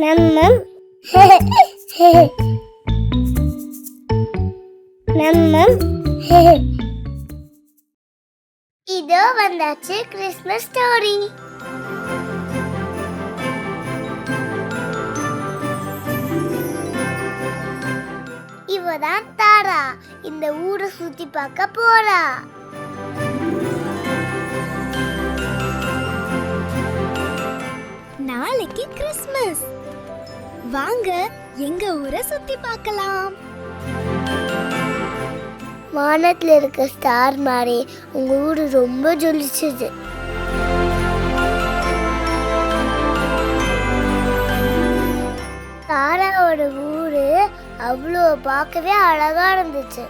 நம்ம நம்ம இதோ வந்தாச்சு கிறிஸ்மஸ் ஸ்டோரி. இவதான் தாரா, இந்த ஊரை சுத்தி பார்க்க போறா. நாளைக்கு கிறிஸ்மஸ், வாங்க எங்க ஊரை சுத்தி பார்க்கலாம். வானத்துல இருக்க ஸ்டார் மாதிரி உங்க ஊரு ரொம்ப ஜொலிச்சுது. தாராவோட ஊரு அவ்வளோ பார்க்கவே அழகா இருந்துச்சு.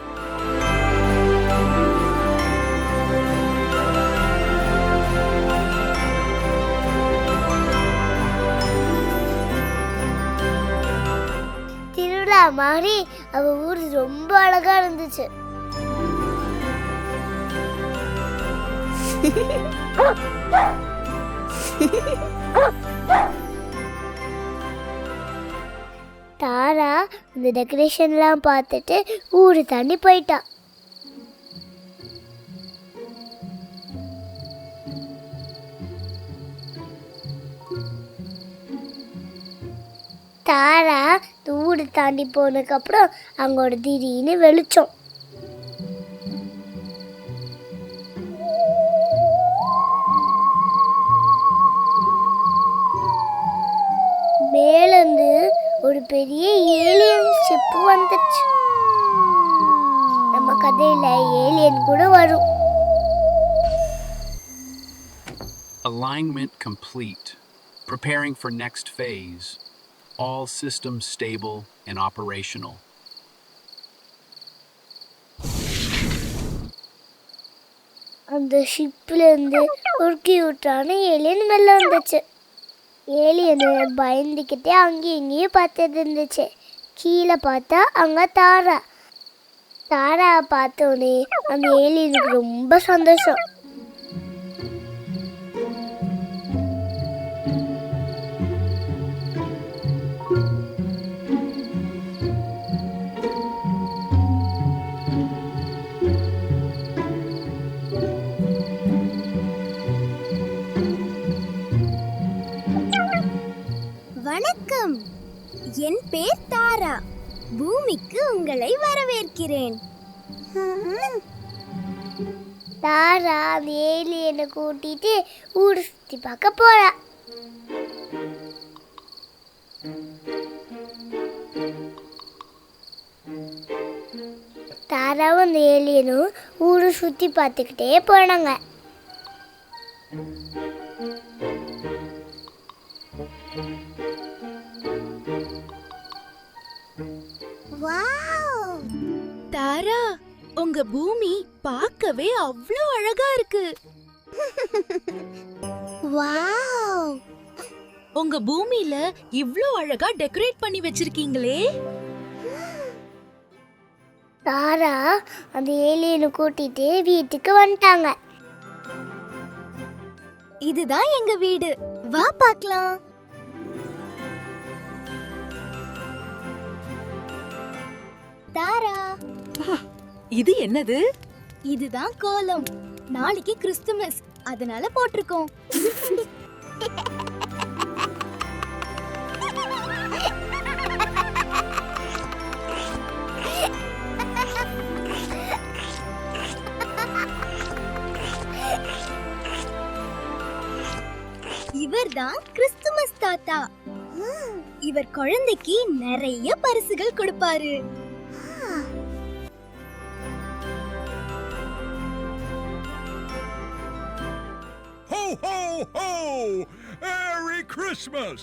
திருவிழா மாதிரி அவ ஊர் ரொம்ப அழகா இருந்துச்சு. தாரா இந்த டெக்கரேஷன்லாம் பார்த்துட்டு ஊரு தாண்டி போயிட்டா. தாரா ஊரு தாண்டி போனதுக்கு அப்புறம் அங்கோட திடீர்னு வெளிச்சம். மேலேருந்து ஒரு பெரிய ஏலியன் ஷிப் வந்துச்சு. நம்ம கதையில ஏலியன் கூட வரும். Alignment complete. Preparing for next phase. All systems stable and operational. அந்த ஷிப்ல இருந்து ஒரு கியூட்டான ஏலியன் வெளில வந்துச்சு. ஏலியனு பயந்துக்கிட்டே அங்கேயும் இங்கேயும் பார்த்துட்டு இருந்துச்சு. கீழே பார்த்தா அங்கே தாராவை பார்த்தோன்னே அந்த ஏலியனுக்கு ரொம்ப சந்தோஷம். வணக்கம், என் பேர் தாரா. பூமிக்கு உங்களை வரவேற்கிறேன். தாரா அந்த ஏலியனை கூட்டிட்டு ஊர் சுத்தி பார்க்க போறா. தாராவும் அந்த ஏலியனும் ஊரை சுத்தி பார்த்துக்கிட்டே போனாங்க. தாரா, உங்க பூமி பார்க்கவே அவ்வளோ அழகா இருக்கு. வாவ், உங்க பூமியில இவ்ளோ அழகா டெக்கரேட் பண்ணி வச்சிருக்கீங்களே. தாரா அந்த ஏலியனை கூட்டிட்டு வீட்டுக்கு வந்துட்டாங்க. இதுதான் எங்க வீடு, வா பார்க்கலாம். தாரா, இது என்னது? இதுதான் கோலம். நாளைக்கு கிறிஸ்துமஸ், அதனால போட்டிருக்கோம். இவர்தான் கிறிஸ்துமஸ் தாத்தா. இவர் குழந்தைக்கு நிறைய பரிசுகள் கொடுப்பாரு. Ho, ho, ho! Merry Christmas!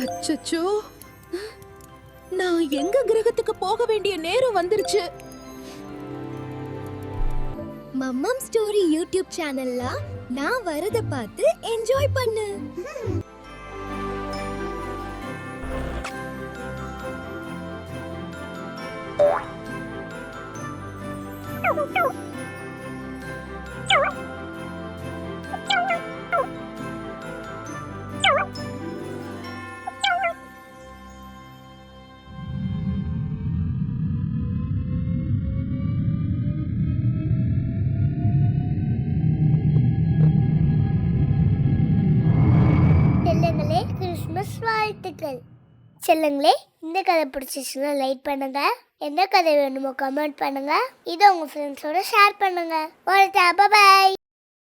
அச்சச்சோ, நான் எங்க கிரகத்துக்கு போக வேண்டிய நேரம் வந்துருச்சு. மம்மம் ஸ்டோரி யூடியூப் சேனல்ல நான் வரத பார்த்து என்ஜாய் பண்ணு. செல்லங்களே, கிறிஸ்மஸ் வாழ்த்துக்கள். செல்லங்களே, இந்த கதை பிடிச்சிச்சுன்னா லைக் பண்ணுங்க. எந்த கதை வேணுமோ கமெண்ட் பண்ணுங்க. இதை உங்க ஃப்ரெண்ட்ஸோட ஷேர் பண்ணுங்க. பாய்.